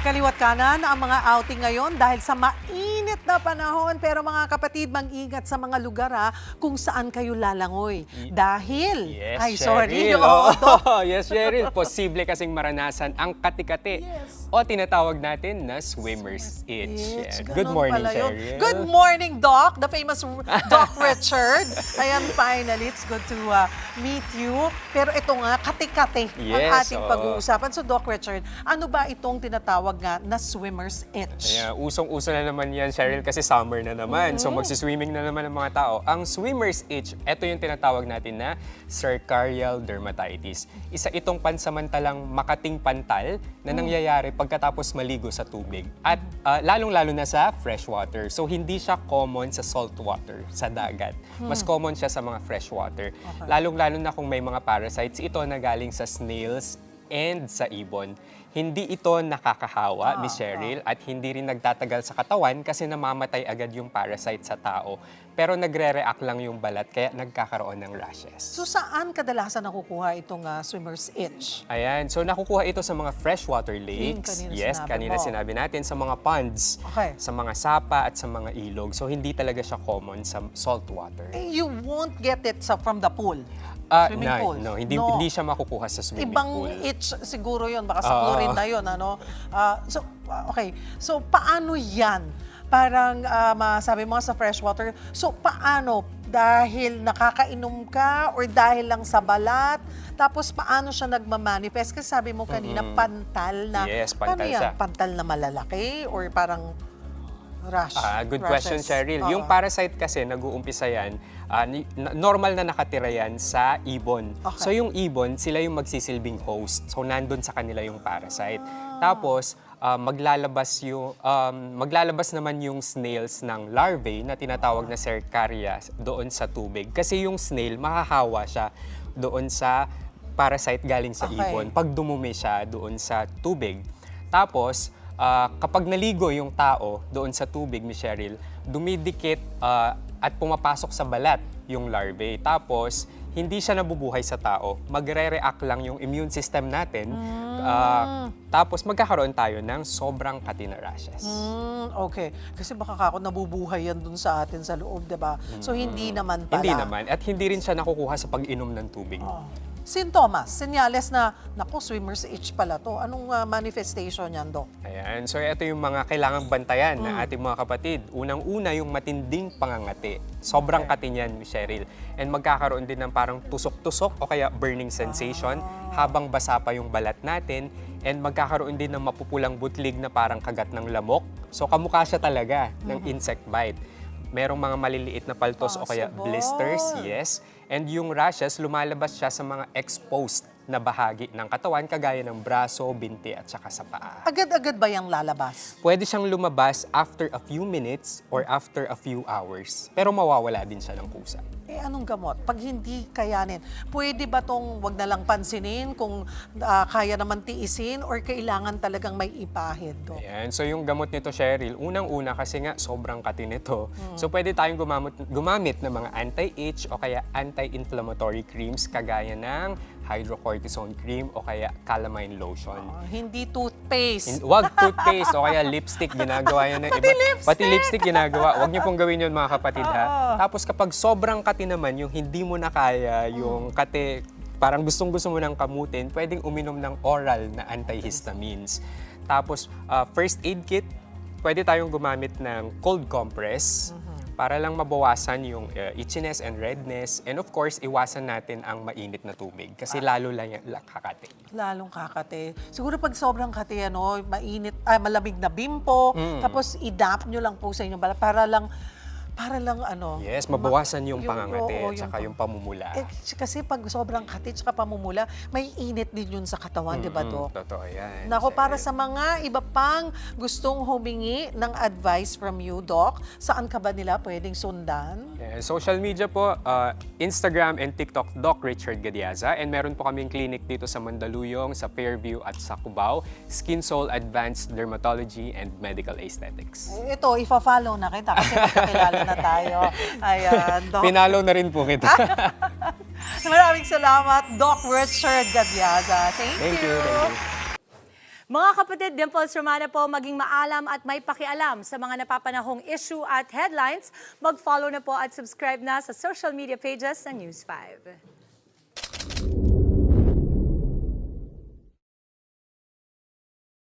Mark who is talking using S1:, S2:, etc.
S1: Kaliwat kanan ang mga outing ngayon dahil sa mainit na panahon. Pero mga kapatid, mag-ingat sa mga lugar kung saan kayo lalangoy. Dahil,
S2: Yes,
S1: ay sorry,
S2: Cheryl.
S1: oo,
S2: Yes, Cheryl. Posible kasing maranasan ang kati-kati
S1: Yes.
S2: o tinatawag natin na swimmer's itch.
S1: Itch.
S2: Yeah. Good
S1: Ganun
S2: morning,
S1: pala yun.
S2: Cheryl.
S1: Good morning, Doc. The famous Doc Richard. Ayan, finally, it's good to meet you. Pero ito nga, kati-kati ang
S2: Yes,
S1: ating
S2: oo.
S1: pag-uusapan. So, Doc Richard, ano ba itong tinatawag nga na swimmer's itch?
S2: Yeah, usong-uso na naman yan, Cheryl, kasi summer na naman. So magsiswimming na naman ang mga tao. Ang swimmer's itch, ito yung tinatawag natin na cercarial dermatitis. Isa itong pansamantalang makating pantal na nangyayari pagkatapos maligo sa tubig. At lalong-lalo na sa fresh water. So hindi siya common sa salt water, sa dagat. Mas common siya sa mga fresh water. Lalong-lalo na kung may mga parasites, ito na galing sa snails and sa ibon. Hindi ito nakakahawa, Miss Cheryl, at hindi rin nagtatagal sa katawan kasi namamatay agad yung parasite sa tao. Pero nagre-react lang yung balat kaya nagkakaroon ng rashes.
S1: So, saan kadalasan nakukuha itong swimmer's itch?
S2: Ayan, so nakukuha ito sa mga freshwater lakes.
S1: kanina
S2: Yes,
S1: sinabi
S2: kanina
S1: mo.
S2: sinabi natin, sa mga ponds,
S1: Okay.
S2: sa mga sapa at sa mga ilog. So hindi talaga siya common sa salt water.
S1: You won't get it from the pool. Swimming
S2: No,
S1: pool.
S2: no, hindi siya makukuha sa swimming
S1: Ibang
S2: pool.
S1: itch siguro yun, baka sa chlorine na yun, ano? Okay. So, paano yan? Parang masabi mo sa freshwater. So, paano? Dahil nakakainom ka or dahil lang sa balat? Tapos, paano siya nagmamanifest? Kasi sabi mo kanina, pantal na.
S2: Yes, pantal
S1: paano yan?
S2: siya.
S1: Pantal na malalaki or parang rash?
S2: Good question,
S1: rashes?
S2: Cheryl. Yung parasite kasi, nag-uumpisa yan, normal na nakatira yan sa ibon.
S1: Okay.
S2: So yung ibon, sila yung magsisilbing host. So nandun sa kanila yung parasite. Tapos, maglalabas naman yung snails ng larvae na tinatawag na cercaria doon sa tubig. Kasi yung snail, mahahawa siya doon sa parasite galing sa
S1: Okay.
S2: ibon pag dumumi siya doon sa tubig. Tapos, kapag naligo yung tao doon sa tubig, Miss Cheryl, dumidikit at pumapasok sa balat yung larvae. Tapos, hindi siya nabubuhay sa tao. Magre-react lang yung immune system natin. Tapos, magkakaroon tayo ng sobrang kati na rashes.
S1: Okay. Kasi baka ako nabubuhay yan dun sa atin sa loob, di ba? So, hindi naman pala.
S2: Hindi naman. At hindi rin siya nakukuha sa pag-inom ng tubig.
S1: Sintomas, senyales na, naku, swimmer's itch pala to. Anong manifestation yan, Dok?
S2: Ayan. So, ito yung mga kailangang bantayan na ating mga kapatid. Unang-una, yung matinding pangangati. Sobrang kati niyan, Miss Cheryl. And magkakaroon din ng parang tusok-tusok o kaya burning sensation habang basa pa yung balat natin. And magkakaroon din ng mapupulang butlig na parang kagat ng lamok. So, kamukha siya talaga ng insect bite. Merong mga maliliit na paltos o kaya
S1: Possible.
S2: blisters, yes. And yung rashes, lumalabas siya sa mga exposed na bahagi ng katawan, kagaya ng braso, binti at saka sa paa.
S1: Agad-agad ba yung lalabas?
S2: Pwede siyang lumabas after a few minutes or after a few hours. Pero mawawala din siya ng kusa.
S1: Eh, anong gamot? Pag hindi kayanin, pwede ba tong wag na lang pansinin kung kaya naman tiisin or kailangan talagang may ipahid, Dok?
S2: Ayan. So yung gamot nito, Cheryl, unang-una kasi nga sobrang kati nito. So pwede tayong gumamit ng mga anti-itch o kaya anti-inflammatory creams kagaya ng hydrocortisone cream o kaya calamine lotion.
S1: Hindi toothpaste.
S2: Wag toothpaste o kaya lipstick, ginagawa yan ng
S1: Pati
S2: iba.
S1: lipstick!
S2: Pati lipstick ginagawa. Huwag niyo pong gawin yun, mga kapatid, ha. Tapos kapag sobrang kati naman, yung hindi mo na kaya, yung kati, parang gustong-gusto mo nang kamutin, pwedeng uminom ng oral na antihistamines. Tapos, first aid kit, pwede tayong gumamit ng cold compress para lang mabawasan yung itchiness and redness. And of course, iwasan natin ang mainit na tubig kasi lalo lang yung kakati.
S1: Lalong kakate. Siguro pag sobrang kate, mainit, malamig na bimpo, tapos i-damp nyo lang po sa inyong balat para lang
S2: Yes, mabawasan yung pangangati
S1: oo,
S2: at saka yung pamumula.
S1: Kasi pag sobrang kate at pamumula, may init din yun sa katawan, di ba, Dok?
S2: Totoo yan.
S1: Nako, para
S2: Cheryl.
S1: sa mga iba pang gustong humingi ng advice from you, Doc, saan ka ba nila pwedeng sundan?
S2: Social media po, Instagram and TikTok, Doc Richard Gadiaza. And meron po kaming clinic dito sa Mandaluyong, sa Fairview at sa Cubao, Skin Soul Advanced Dermatology and Medical Aesthetics.
S1: Ito, ifa-follow na kita kasi magkakilala na tayo. Ayan, Doc.
S2: Pinalo na rin po kita.
S1: Maraming salamat, Doc Richard Gadiaza. Thank
S2: Thank you. Thank you.
S3: Mga kapatid, Dimples Romana po, maging maalam at may pakialam sa mga napapanahong issue at headlines. Mag-follow na po at subscribe na sa social media pages ng News 5.